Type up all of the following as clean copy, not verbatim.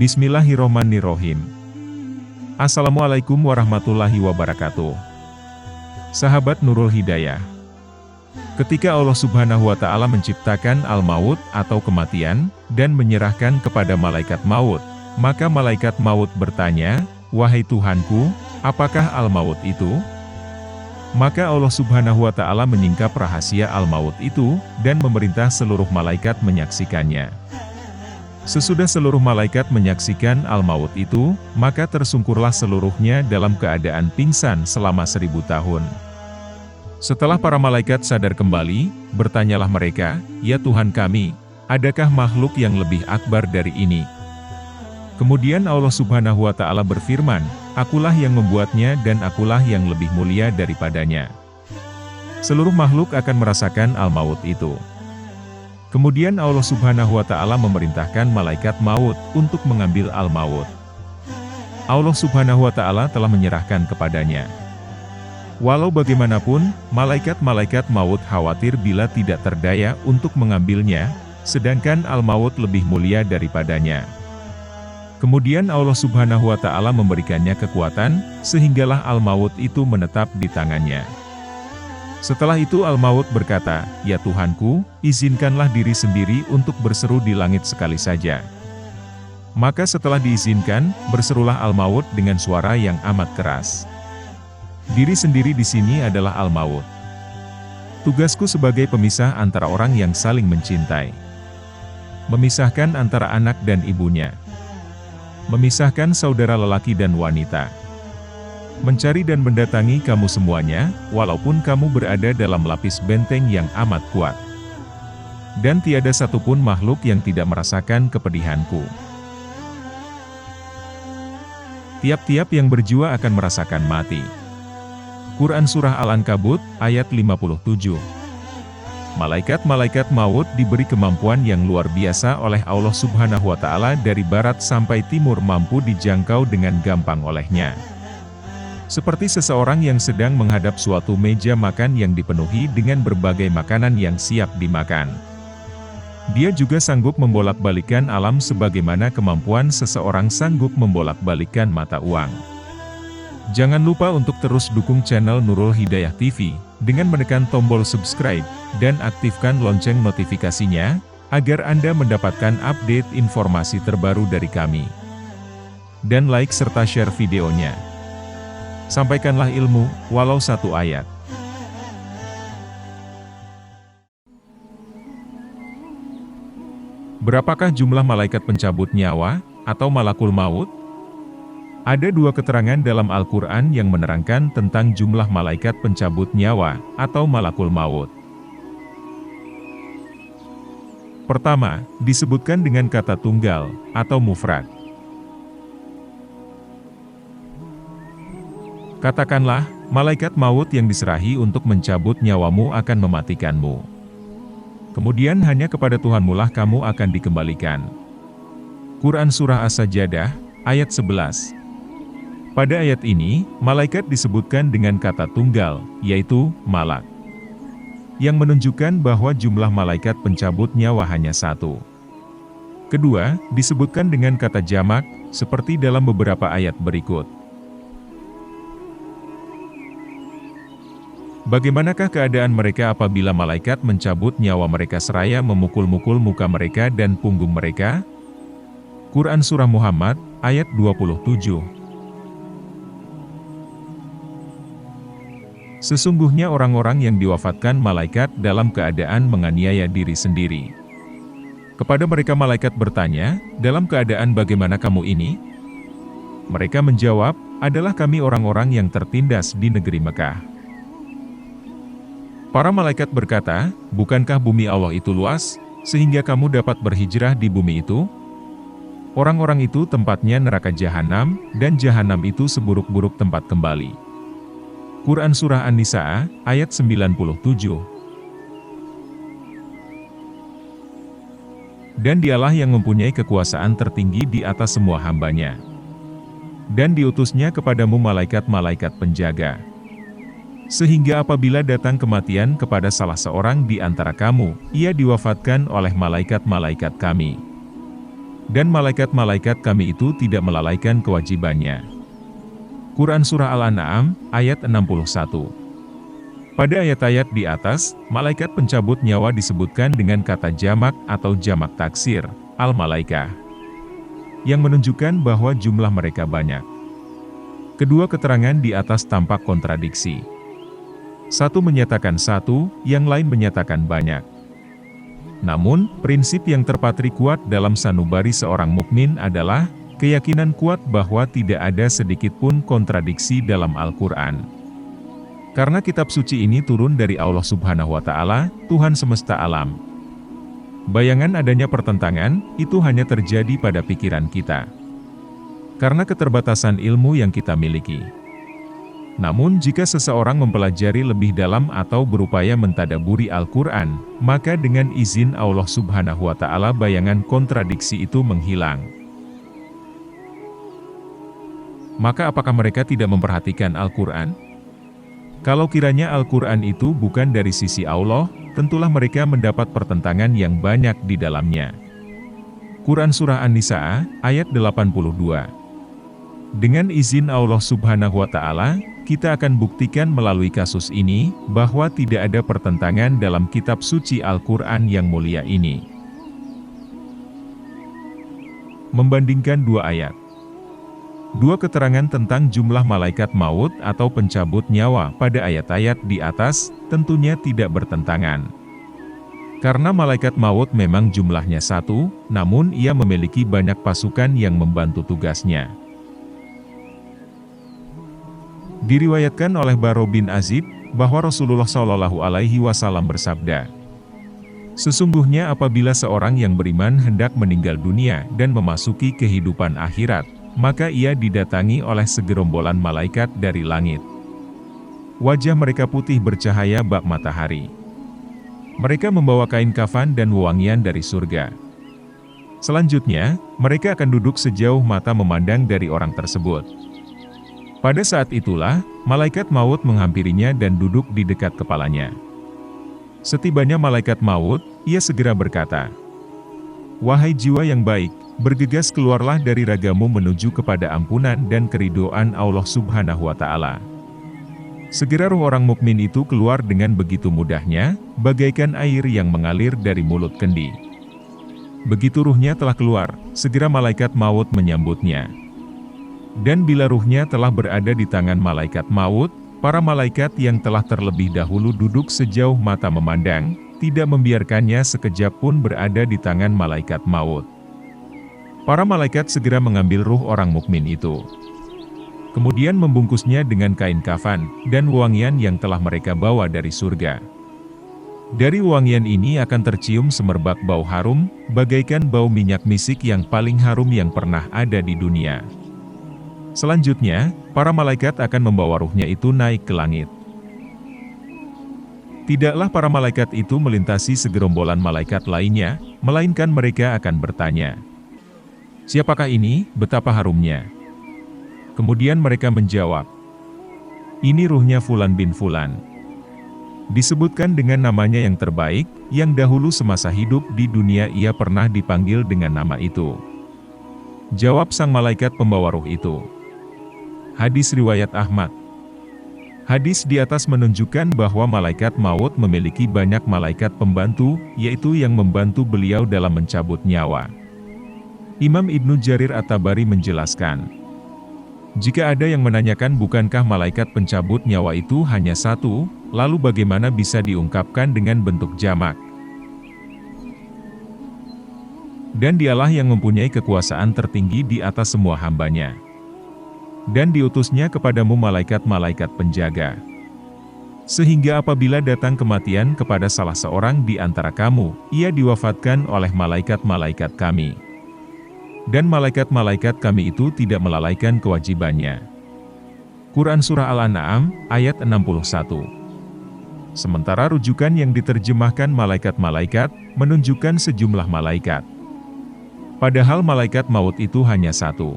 Bismillahirrohmanirrohim. Assalamualaikum warahmatullahi wabarakatuh. Sahabat Nurul Hidayah. Ketika Allah Subhanahu wa Ta'ala menciptakan al-maut atau kematian, dan menyerahkan kepada malaikat maut, maka malaikat maut bertanya, "Wahai Tuhanku, apakah al-maut itu?" Maka Allah Subhanahu wa Ta'ala menyingkap rahasia al-maut itu, dan memerintah seluruh malaikat menyaksikannya. Sesudah seluruh malaikat menyaksikan al-maut itu, maka tersungkurlah seluruhnya dalam keadaan pingsan selama 1000 tahun. Setelah para malaikat sadar kembali, bertanyalah mereka, "Ya Tuhan kami, adakah makhluk yang lebih akbar dari ini?" Kemudian Allah Subhanahu wa Ta'ala berfirman, "Akulah yang membuatnya dan akulah yang lebih mulia daripadanya." Seluruh makhluk akan merasakan al-maut itu. Kemudian Allah Subhanahu wa Ta'ala memerintahkan malaikat maut untuk mengambil al-maut. Allah Subhanahu wa Ta'ala telah menyerahkan kepadanya. Walau bagaimanapun, malaikat-malaikat maut khawatir bila tidak terdaya untuk mengambilnya, sedangkan al-maut lebih mulia daripadanya. Kemudian Allah Subhanahu wa Ta'ala memberikannya kekuatan, sehinggalah al-maut itu menetap di tangannya. Setelah itu al-maut berkata, "Ya Tuhanku, izinkanlah diri sendiri untuk berseru di langit sekali saja." Maka setelah diizinkan, berserulah al-maut dengan suara yang amat keras. Diri sendiri di sini adalah al-maut. Tugasku sebagai pemisah antara orang yang saling mencintai. Memisahkan antara anak dan ibunya. Memisahkan saudara lelaki dan wanita. Mencari dan mendatangi kamu semuanya, walaupun kamu berada dalam lapis benteng yang amat kuat. Dan tiada satupun makhluk yang tidak merasakan kepedihanku. Tiap-tiap yang berjiwa akan merasakan mati. Quran Surah Al-Ankabut, ayat 57. Malaikat-malaikat maut diberi kemampuan yang luar biasa oleh Allah Subhanahu wa Ta'ala dari barat sampai timur mampu dijangkau dengan gampang olehnya. Seperti seseorang yang sedang menghadap suatu meja makan yang dipenuhi dengan berbagai makanan yang siap dimakan. Dia juga sanggup membolak-balikan alam sebagaimana kemampuan seseorang sanggup membolak-balikan mata uang. Jangan lupa untuk terus dukung channel Nurul Hidayah TV, dengan menekan tombol subscribe, dan aktifkan lonceng notifikasinya, agar Anda mendapatkan update informasi terbaru dari kami. Dan like serta share videonya. Sampaikanlah ilmu, walau satu ayat. Berapakah jumlah malaikat pencabut nyawa, atau malakul maut? Ada dua keterangan dalam Al-Quran yang menerangkan tentang jumlah malaikat pencabut nyawa, atau malakul maut. Pertama, disebutkan dengan kata tunggal, atau mufrad. Katakanlah, malaikat maut yang diserahi untuk mencabut nyawamu akan mematikanmu. Kemudian hanya kepada Tuhanmu lah kamu akan dikembalikan. Quran Surah As-Sajdah, ayat 11. Pada ayat ini, malaikat disebutkan dengan kata tunggal, yaitu malak. Yang menunjukkan bahwa jumlah malaikat pencabut nyawa hanya satu. Kedua, disebutkan dengan kata jamak, seperti dalam beberapa ayat berikut. Bagaimanakah keadaan mereka apabila malaikat mencabut nyawa mereka seraya memukul-mukul muka mereka dan punggung mereka? Quran Surah Muhammad, ayat 27. Sesungguhnya orang-orang yang diwafatkan malaikat dalam keadaan menganiaya diri sendiri. Kepada mereka malaikat bertanya, "Dalam keadaan bagaimana kamu ini?" Mereka menjawab, "Adalah kami orang-orang yang tertindas di negeri Mekah." Para malaikat berkata, "Bukankah bumi Allah itu luas, sehingga kamu dapat berhijrah di bumi itu? Orang-orang itu tempatnya neraka jahanam, dan jahanam itu seburuk-buruk tempat kembali." Quran Surah An-Nisa, ayat 97. Dan dialah yang mempunyai kekuasaan tertinggi di atas semua hambanya. Dan diutusnya kepadamu malaikat-malaikat penjaga. Sehingga apabila datang kematian kepada salah seorang di antara kamu, ia diwafatkan oleh malaikat-malaikat kami. Dan malaikat-malaikat kami itu tidak melalaikan kewajibannya. Quran Surah Al-An'am, ayat 61. Pada ayat-ayat di atas, malaikat pencabut nyawa disebutkan dengan kata jamak atau jamak taksir, al-malaikah, yang menunjukkan bahwa jumlah mereka banyak. Kedua keterangan di atas tampak kontradiksi. Satu menyatakan satu, yang lain menyatakan banyak. Namun, prinsip yang terpatri kuat dalam sanubari seorang mukmin adalah keyakinan kuat bahwa tidak ada sedikit pun kontradiksi dalam Al-Quran. Karena kitab suci ini turun dari Allah Subhanahu wa Ta'ala, Tuhan semesta alam. Bayangan adanya pertentangan, itu hanya terjadi pada pikiran kita. Karena keterbatasan ilmu yang kita miliki. Namun jika seseorang mempelajari lebih dalam atau berupaya mentadaburi Al-Quran, maka dengan izin Allah Subhanahu wa Ta'ala bayangan kontradiksi itu menghilang. Maka apakah mereka tidak memperhatikan Al-Quran? Kalau kiranya Al-Quran itu bukan dari sisi Allah, tentulah mereka mendapat pertentangan yang banyak di dalamnya. Quran Surah An-Nisa, ayat 82. Dengan izin Allah Subhanahu wa Ta'ala, kita akan buktikan melalui kasus ini, bahwa tidak ada pertentangan dalam kitab suci Al-Quran yang mulia ini. Membandingkan dua ayat. Dua keterangan tentang jumlah malaikat maut atau pencabut nyawa pada ayat-ayat di atas, tentunya tidak bertentangan. Karena malaikat maut memang jumlahnya satu, namun ia memiliki banyak pasukan yang membantu tugasnya. Diriwayatkan oleh Baro bin Azib, bahwa Rasulullah Shallallahu Alaihi Wasallam bersabda, "Sesungguhnya apabila seorang yang beriman hendak meninggal dunia dan memasuki kehidupan akhirat, maka ia didatangi oleh segerombolan malaikat dari langit. Wajah mereka putih bercahaya bak matahari. Mereka membawa kain kafan dan wewangian dari surga. Selanjutnya, mereka akan duduk sejauh mata memandang dari orang tersebut. Pada saat itulah, malaikat maut menghampirinya dan duduk di dekat kepalanya. Setibanya malaikat maut, ia segera berkata, 'Wahai jiwa yang baik, bergegas keluarlah dari ragamu menuju kepada ampunan dan keridhaan Allah Subhanahu wa Ta'ala.' Segera ruh orang mukmin itu keluar dengan begitu mudahnya, bagaikan air yang mengalir dari mulut kendi. Begitu ruhnya telah keluar, segera malaikat maut menyambutnya. Dan bila ruhnya telah berada di tangan malaikat maut, para malaikat yang telah terlebih dahulu duduk sejauh mata memandang, tidak membiarkannya sekejap pun berada di tangan malaikat maut. Para malaikat segera mengambil ruh orang mukmin itu. Kemudian membungkusnya dengan kain kafan, dan wewangian yang telah mereka bawa dari surga. Dari wewangian ini akan tercium semerbak bau harum, bagaikan bau minyak misik yang paling harum yang pernah ada di dunia. Selanjutnya, para malaikat akan membawa ruhnya itu naik ke langit. Tidaklah para malaikat itu melintasi segerombolan malaikat lainnya, melainkan mereka akan bertanya, 'Siapakah ini, betapa harumnya?' Kemudian mereka menjawab, 'Ini ruhnya Fulan bin Fulan.' Disebutkan dengan namanya yang terbaik, yang dahulu semasa hidup di dunia ia pernah dipanggil dengan nama itu. Jawab sang malaikat pembawa ruh itu. Hadis riwayat Ahmad. Hadis di atas menunjukkan bahwa malaikat maut memiliki banyak malaikat pembantu, yaitu yang membantu beliau dalam mencabut nyawa. Imam Ibnu Jarir At-Tabari menjelaskan, jika ada yang menanyakan bukankah malaikat pencabut nyawa itu hanya satu, lalu bagaimana bisa diungkapkan dengan bentuk jamak? Dan dialah yang mempunyai kekuasaan tertinggi di atas semua hambanya. Dan diutusnya kepadamu malaikat-malaikat penjaga. Sehingga apabila datang kematian kepada salah seorang di antara kamu, ia diwafatkan oleh malaikat-malaikat kami. Dan malaikat-malaikat kami itu tidak melalaikan kewajibannya. Quran Surah Al-An'am, ayat 61. Sementara rujukan yang diterjemahkan malaikat-malaikat, menunjukkan sejumlah malaikat. Padahal malaikat maut itu hanya satu.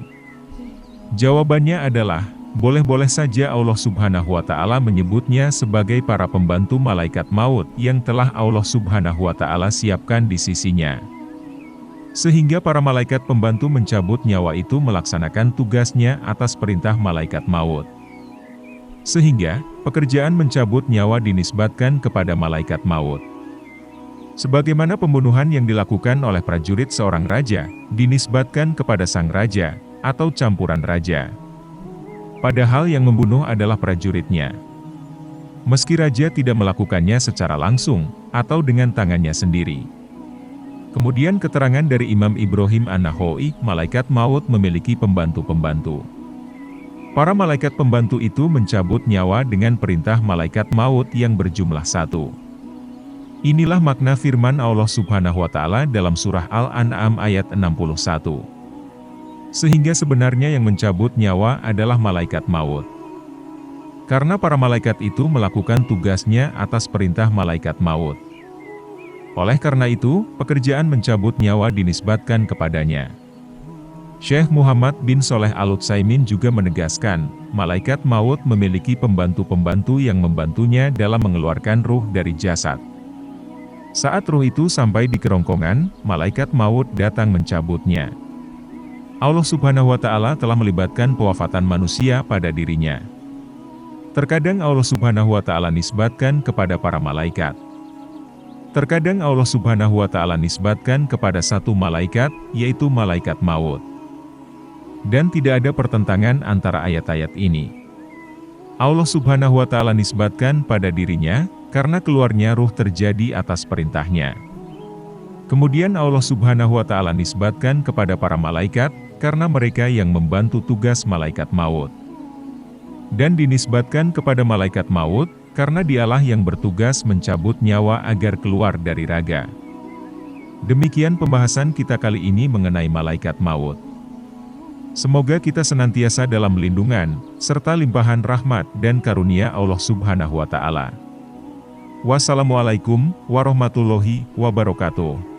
Jawabannya adalah, boleh-boleh saja Allah Subhanahu wa Ta'ala menyebutnya sebagai para pembantu malaikat maut yang telah Allah Subhanahu wa Ta'ala siapkan di sisinya. Sehingga para malaikat pembantu mencabut nyawa itu melaksanakan tugasnya atas perintah malaikat maut. Sehingga, pekerjaan mencabut nyawa dinisbatkan kepada malaikat maut. Sebagaimana pembunuhan yang dilakukan oleh prajurit seorang raja, dinisbatkan kepada sang raja, atau campuran raja. Padahal yang membunuh adalah prajuritnya. Meski raja tidak melakukannya secara langsung, atau dengan tangannya sendiri. Kemudian keterangan dari Imam Ibrahim An-Nakhai, malaikat maut memiliki pembantu-pembantu. Para malaikat pembantu itu mencabut nyawa dengan perintah malaikat maut yang berjumlah 1. Inilah makna firman Allah Subhanahu wa Ta'ala dalam surah Al-An'am ayat 61. Sehingga sebenarnya yang mencabut nyawa adalah malaikat maut. Karena para malaikat itu melakukan tugasnya atas perintah malaikat maut. Oleh karena itu, pekerjaan mencabut nyawa dinisbatkan kepadanya. Syekh Muhammad bin Shaleh Al-Utsaimin juga menegaskan, malaikat maut memiliki pembantu-pembantu yang membantunya dalam mengeluarkan ruh dari jasad. Saat ruh itu sampai di kerongkongan, malaikat maut datang mencabutnya. Allah Subhanahu wa Ta'ala telah melibatkan pewafatan manusia pada dirinya. Terkadang Allah Subhanahu wa Ta'ala nisbatkan kepada para malaikat. Terkadang Allah Subhanahu wa Ta'ala nisbatkan kepada satu malaikat, yaitu malaikat maut. Dan tidak ada pertentangan antara ayat-ayat ini. Allah Subhanahu wa Ta'ala nisbatkan pada dirinya, karena keluarnya ruh terjadi atas perintahnya. Kemudian Allah Subhanahu wa Ta'ala nisbatkan kepada para malaikat, karena mereka yang membantu tugas malaikat maut. Dan dinisbatkan kepada malaikat maut, karena dialah yang bertugas mencabut nyawa agar keluar dari raga. Demikian pembahasan kita kali ini mengenai malaikat maut. Semoga kita senantiasa dalam lindungan, serta limpahan rahmat dan karunia Allah Subhanahu wa Ta'ala. Wassalamualaikum warahmatullahi wabarakatuh.